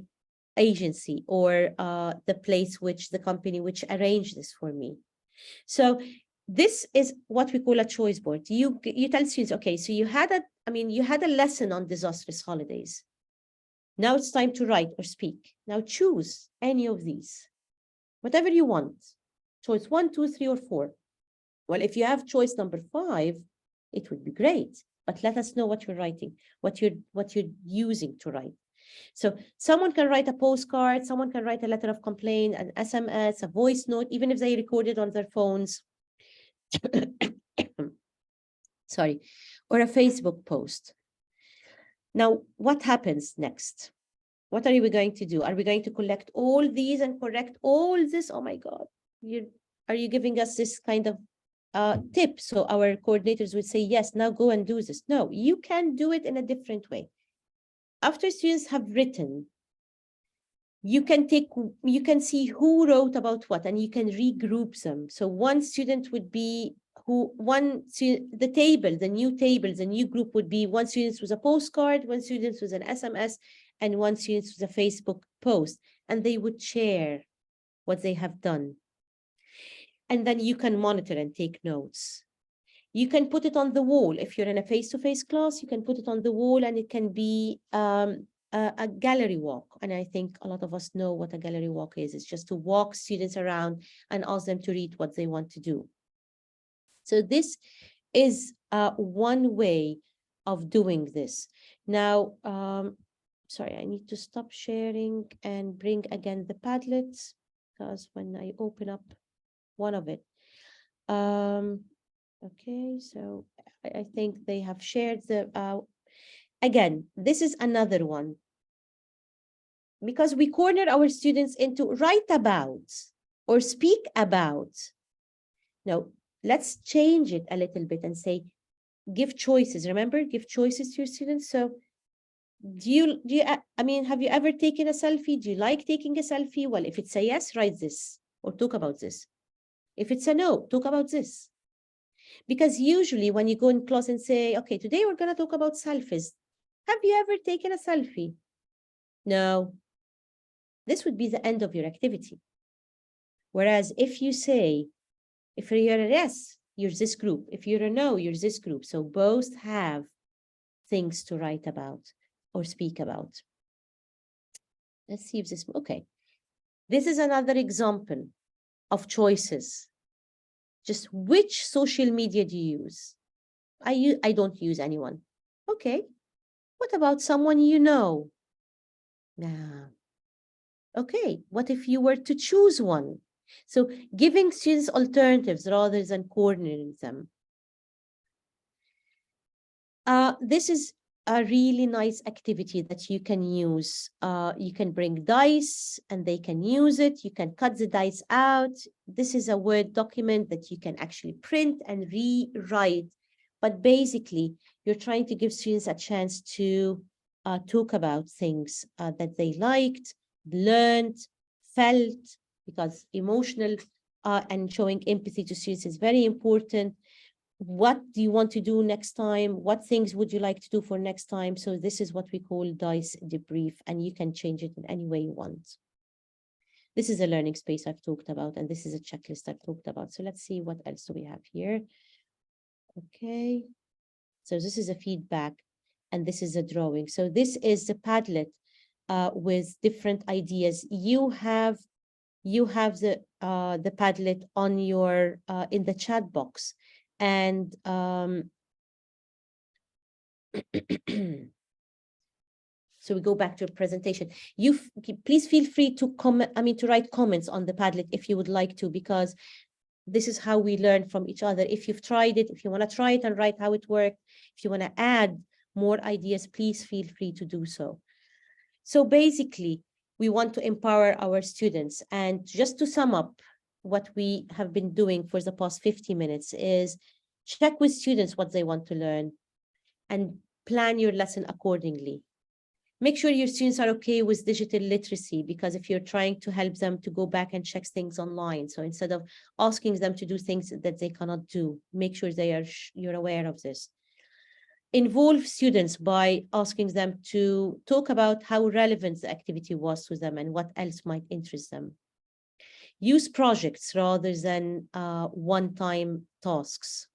agency or the company which arranged this for me. So this is what we call a choice board. You tell students, okay, so you had a lesson on disastrous holidays. Now it's time to write or speak. Now choose any of these, whatever you want. Choice 1, 2, 3, or 4. Well, if you have choice number 5, it would be great. But let us know what you're writing, what you're using to write. So someone can write a postcard, someone can write a letter of complaint, an SMS, a voice note, even if they record it on their phones. Sorry, or a Facebook post. Now, what happens next? What are we going to do? Are we going to collect all these and correct all this? Oh my God, are you giving us this kind of tip? So our coordinators would say, yes, now go and do this. No, you can do it in a different way. After students have written, you can see who wrote about what, and you can regroup them. So one student would be the new group would be one student with a postcard, one student with an SMS, and one student with a Facebook post, and they would share what they have done. And then you can monitor and take notes. You can put it on the wall. If you're in a face-to-face class, you can put it on the wall, and it can be a gallery walk. And I think a lot of us know what a gallery walk is. It's just to walk students around and ask them to read what they want to do. So this is one way of doing this. Now, sorry, I need to stop sharing and bring again the Padlets, because when I open up one of it, okay, so I think they have shared the, again, this is another one. Because we corner our students into write about or speak about. No, let's change it a little bit and say, give choices. Remember, give choices to your students. So have you ever taken a selfie? Do you like taking a selfie? Well, if it's a yes, write this or talk about this. If it's a no, talk about this. Because usually when you go in class and say, okay, today we're going to talk about selfies. Have you ever taken a selfie? No. This would be the end of your activity. Whereas if you say, if you're a yes, you're this group. If you're a no, you're this group. So both have things to write about or speak about. Let's see if this, okay. This is another example of choices. Just which social media do you use? I don't use anyone. Okay. What about someone you know? Nah. Okay. What if you were to choose one? So giving students alternatives rather than cornering them. This is a really nice activity that you can use. You can bring dice and they can use it. You can cut the dice out. This is a Word document that you can actually print and rewrite. But basically, you're trying to give students a chance to talk about things that they liked, learned, felt, because emotional and showing empathy to students is very important. What do you want to do next time? What things would you like to do for next time? So this is what we call dice debrief, and you can change it in any way you want. This is a learning space I've talked about, and this is a checklist I've talked about. So let's see what else do we have here. Okay. So this is a feedback, and this is a drawing. So this is the Padlet with different ideas. You have the Padlet on your in the chat box. And so we go back to a presentation. Please feel free to comment, to write comments on the Padlet if you would like to, because this is how we learn from each other. If you've tried it, if you want to try it and write how it worked, if you want to add more ideas, please feel free to do so. So basically, we want to empower our students. And just to sum up, what we have been doing for the past 50 minutes is check with students what they want to learn and plan your lesson accordingly. Make sure your students are okay with digital literacy, because if you're trying to help them to go back and check things online, so instead of asking them to do things that they cannot do, make sure you're aware of this. Involve students by asking them to talk about how relevant the activity was to them and what else might interest them. Use projects rather than one-time tasks.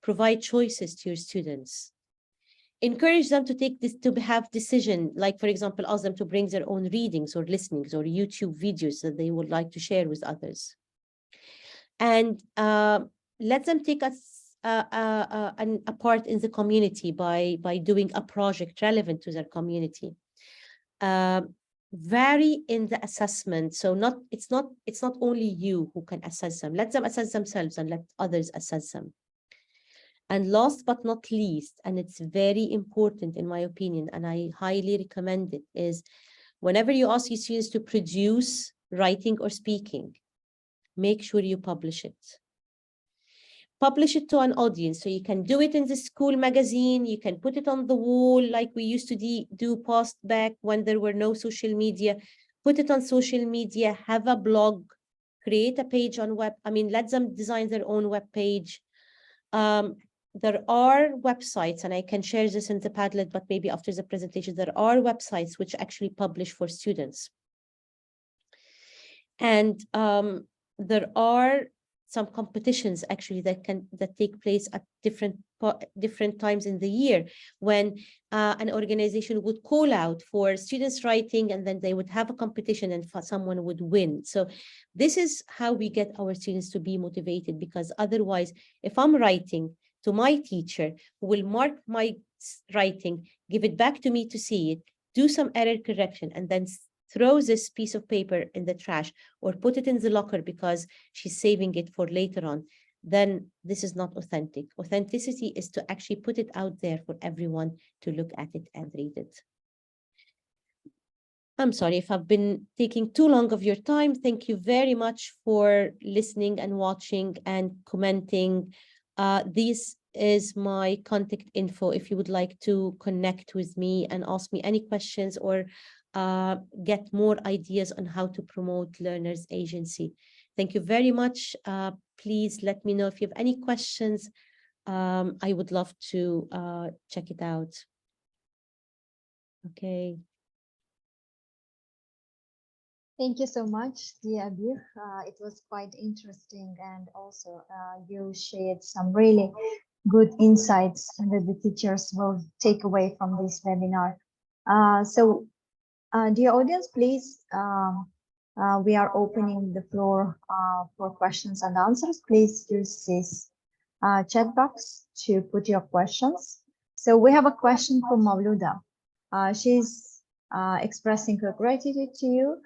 Provide choices to your students. Encourage them to have decision, like, for example, ask them to bring their own readings or listenings or YouTube videos that they would like to share with others. And let them take a part in the community by doing a project relevant to their community. Vary in the assessment. So it's not only you who can assess them. Let them assess themselves and let others assess them. And last but not least, and it's very important in my opinion, and I highly recommend it, is whenever you ask your students to produce writing or speaking, make sure you publish it. Publish it to an audience. So you can do it in the school magazine, you can put it on the wall like we used to do post back when there were no social media. Put it on social media, have a blog, create a page on web. Let them design their own web page. There are websites, and I can share this in the Padlet, but maybe after the presentation, there are websites which actually publish for students. And there are some competitions actually that take place at different times in the year, when an organization would call out for students writing, and then they would have a competition and someone would win. So this is how we get our students to be motivated, because otherwise, if I'm writing to my teacher, who will mark my writing, give it back to me to see it, do some error correction, and then throw this piece of paper in the trash or put it in the locker because she's saving it for later on, then this is not authentic. Authenticity is to actually put it out there for everyone to look at it and read it. I'm sorry if I've been taking too long of your time. Thank you very much for listening and watching and commenting. This is my contact info if you would like to connect with me and ask me any questions or get more ideas on how to promote Learners Agency. Thank you very much. please let me know if you have any questions. I would love to check it out. Okay. Thank you so much, dear Abeer. It was quite interesting, and also you shared some really good insights that the teachers will take away from this webinar. Dear audience, please, we are opening the floor for questions and answers. Please use this chat box to put your questions. So we have a question from Mauluda. She's expressing her gratitude to you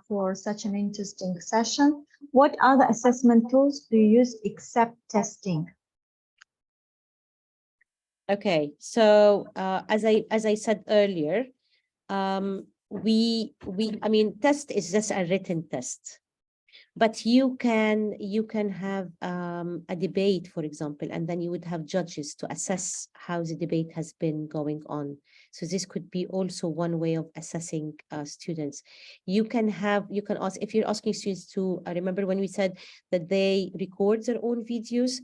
for such an interesting session. What other assessment tools do you use except testing? Okay, so as I said earlier, I mean, test is just a written test, but you can have a debate, for example, and then you would have judges to assess how the debate has been going on. So this could be also one way of assessing students. You can ask, if you're asking students to remember when we said that they record their own videos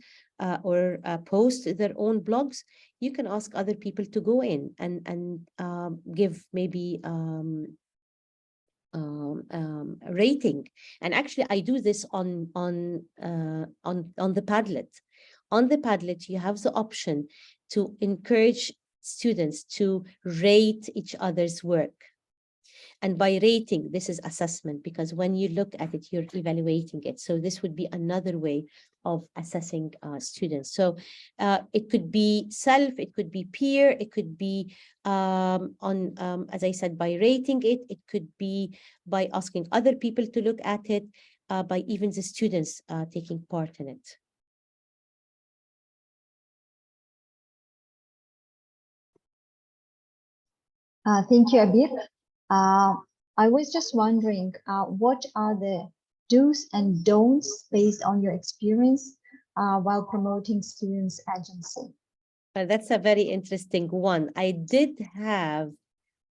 or post their own blogs, you can ask other people to go in and give maybe rating. And actually I do this on the Padlet. On the Padlet you have the option to encourage students to rate each other's work. And by rating, this is assessment, because when you look at it, you're evaluating it. So this would be another way of assessing students. So it could be self, it could be peer, it could be as I said, by rating it, it could be by asking other people to look at it, by even the students taking part in it. Thank you, Abeer. I was just wondering, what are the do's and don'ts based on your experience while promoting students' agency? That's a very interesting one. I did have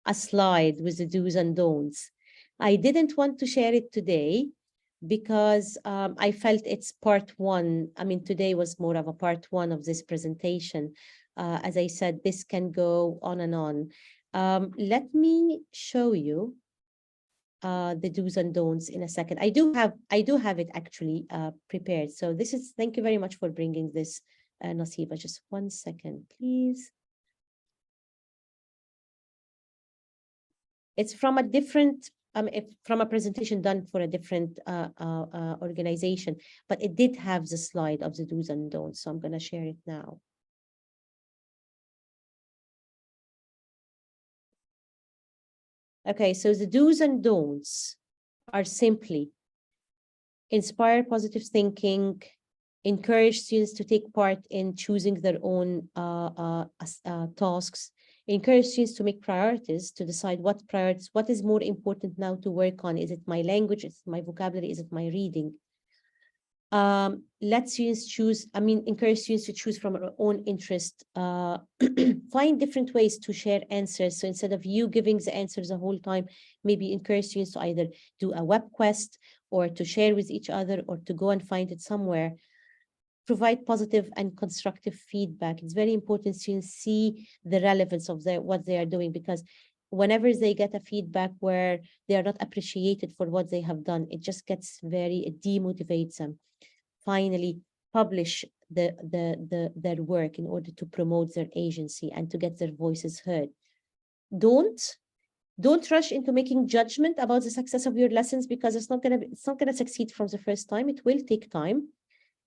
a slide with the do's and don'ts. I didn't want to share it today because I felt it's part one. I mean, today was more of a part one of this presentation. As I said, this can go on and on. Let me show you the do's and don'ts in a second. I do have it actually prepared. So this is, thank you very much for bringing this, Nasiba. Just 1 second, please. It's from a different, from a presentation done for a different organization, but it did have the slide of the do's and don'ts. So I'm going to share it now. Okay, so the do's and don'ts are simply inspire positive thinking, encourage students to take part in choosing their own tasks, encourage students to make priorities, to decide what priorities, what is more important now to work on. Is it my language? Is it my vocabulary? Is it my reading? Let students choose, encourage students to choose from their own interest. Find different ways to share answers. So instead of you giving the answers the whole time, maybe encourage students to either do a web quest or to share with each other or to go and find it somewhere. Provide positive and constructive feedback. It's very important students see the relevance of what they are doing, because whenever they get a feedback where they are not appreciated for what they have done, it just gets it demotivates them. Finally, publish their work in order to promote their agency and to get their voices heard. Don't rush into making judgment about the success of your lessons, because it's not gonna succeed from the first time. It will take time.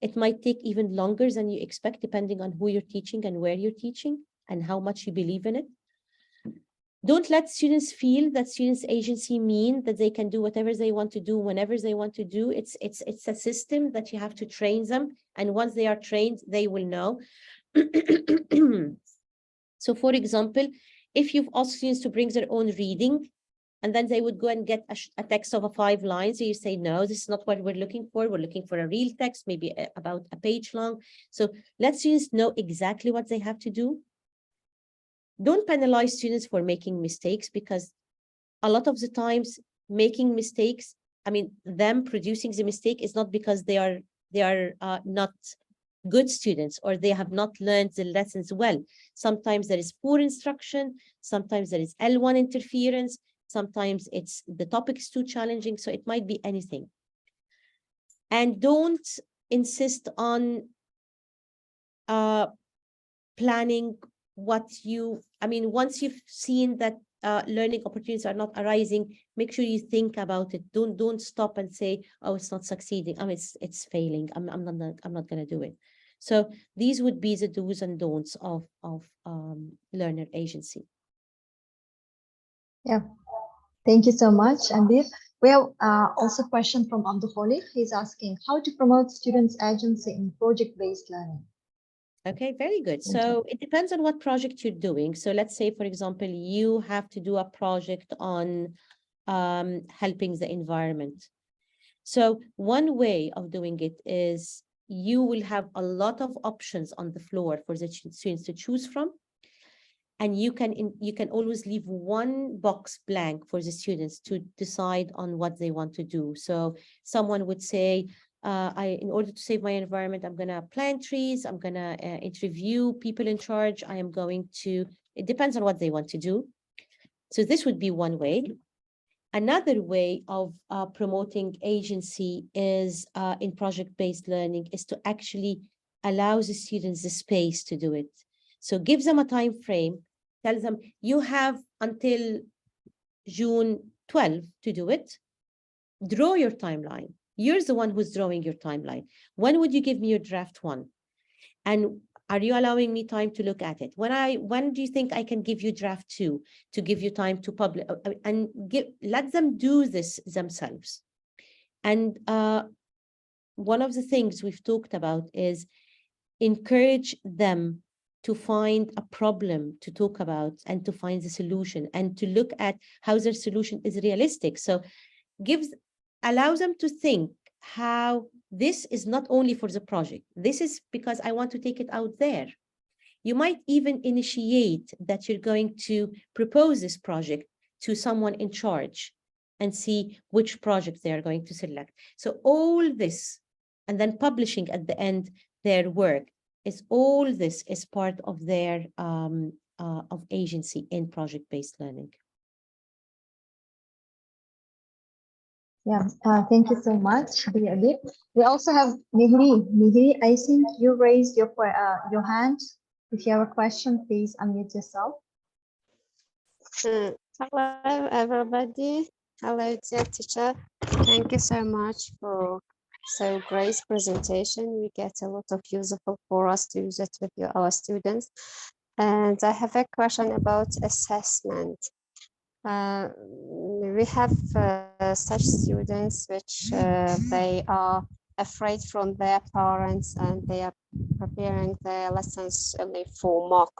It might take even longer than you expect, depending on who you're teaching and where you're teaching and how much you believe in it. Don't let students feel that students' agency mean that they can do whatever they want to do whenever they want to do. It's a system that you have to train them. And once they are trained, they will know. So for example, if you've asked students to bring their own reading, and then they would go and get a text of 5 lines. So you say, no, this is not what we're looking for. We're looking for a real text, maybe about a page long. So let students know exactly what they have to do. Don't penalize students for making mistakes, because a lot of the times making mistakes, them producing the mistake is not because they are they are not good students, or they have not learned the lessons well. Sometimes there is poor instruction, sometimes there is L1 interference, sometimes it's the topic is too challenging, so it might be anything. And don't insist on planning what once you've seen that learning opportunities are not arising, make sure you think about it. Don't stop and say, oh, it's not succeeding. It's failing. I'm not going to do it. So these would be the do's and don'ts of learner agency. Yeah, thank you so much, Abeer. We have also a question from Abdul. He's asking how to promote students' agency in project-based learning. Okay, very good. So it depends on what project you're doing. So let's say, for example, you have to do a project on helping the environment. So one way of doing it is you will have a lot of options on the floor for the students to choose from. And you can always leave one box blank for the students to decide on what they want to do. So someone would say, in order to save my environment, I'm going to plant trees, I'm going to interview people in charge, I am going to, it depends on what they want to do. So this would be one way. Another way of promoting agency is in project-based learning is to actually allow the students the space to do it. So give them a time frame, tell them you have until June 12 to do it. Draw your timeline. You're the one who's drawing your timeline. When would you give me your draft one? And are you allowing me time to look at it? When do you think I can give you draft 2 to give you time to publish and let them do this themselves? And one of the things we've talked about is encourage them to find a problem to talk about and to find the solution and to look at how their solution is realistic. So allows them to think how this is not only for the project. This is because I want to take it out there. You might even initiate that you're going to propose this project to someone in charge and see which project they are going to select. So all this, and then publishing at the end their work, all this is part of their of agency in project-based learning. Yeah, thank you so much, Abeer. We also have Mihri. Mihri, I think you raised your hand. If you have a question, please unmute yourself. Hello, everybody. Hello, dear teacher. Thank you so much for so great presentation. We get a lot of useful for us to use it with our students. And I have a question about assessment. We have such students which they are afraid from their parents and they are preparing their lessons only for mock,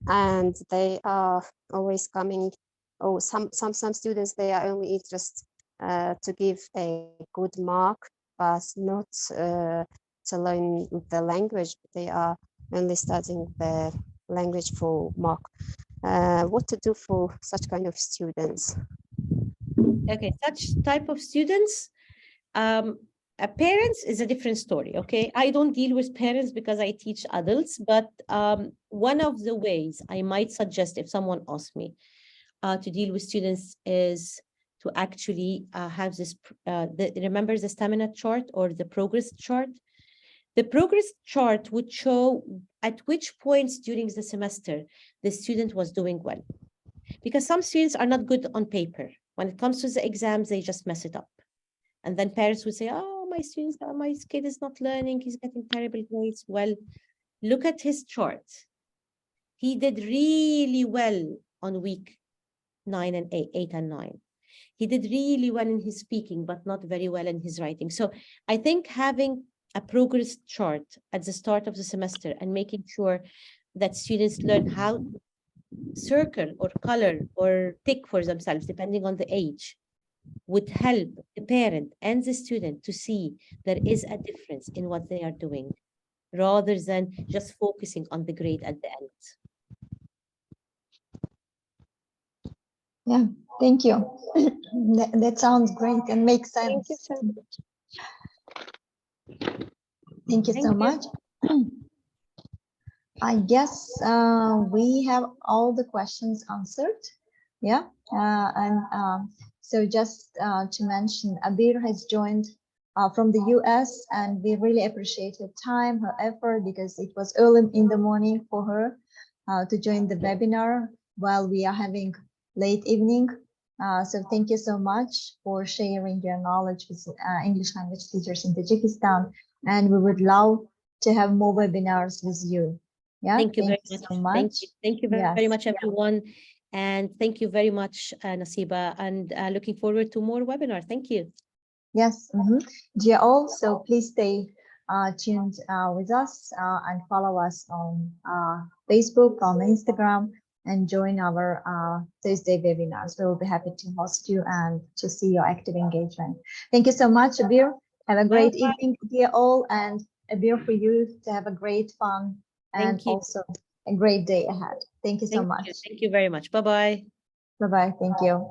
and they are always coming. Oh, some students, they are only interested to give a good mark, but not to learn the language. They are only studying the language for mark. What to do for such kind of students? Okay, such type of students, parents is a different story. Okay, I don't deal with parents because I teach adults, but one of the ways I might suggest if someone asks me to deal with students is to actually have this, remember the stamina chart or the progress chart? The progress chart would show at which points during the semester the student was doing well. Because some students are not good on paper. When it comes to the exams, they just mess it up. And then parents would say, oh, my kid is not learning, he's getting terrible grades. Well, look at his chart. He did really well on week 9 and 8 and 9. He did really well in his speaking, but not very well in his writing. So I think having a progress chart at the start of the semester and making sure that students learn how to circle or color or tick for themselves, depending on the age, would help the parent and the student to see there is a difference in what they are doing, rather than just focusing on the grade at the end. Yeah, thank you. That sounds great and makes sense. Thank you so much. Thank you Thank so you. much. I guess we have all the questions answered. Yeah. And so just to mention, Abeer has joined from the US, and we really appreciate her time, her effort, because it was early in the morning for her to join the webinar while we are having late evening. So thank you so much for sharing your knowledge with English language teachers in Tajikistan. And we would love to have more webinars with you. Yeah, Thank you very so much. much. Thank you very Yes. much, everyone. And thank you very much, Nasiba, and looking forward to more webinar. Thank you. Yes. Dear all, so please stay tuned with us and follow us on Facebook, on Instagram, and join our Thursday webinars. We will be happy to host you and to see your active engagement. Thank you so much, Abeer. Have a great Bye-bye. evening, dear all, and Abeer, for you to have a great fun and Thank you. also a great day ahead. Thank you so much. Thank you very much. Bye-bye. Bye-bye. Thank you.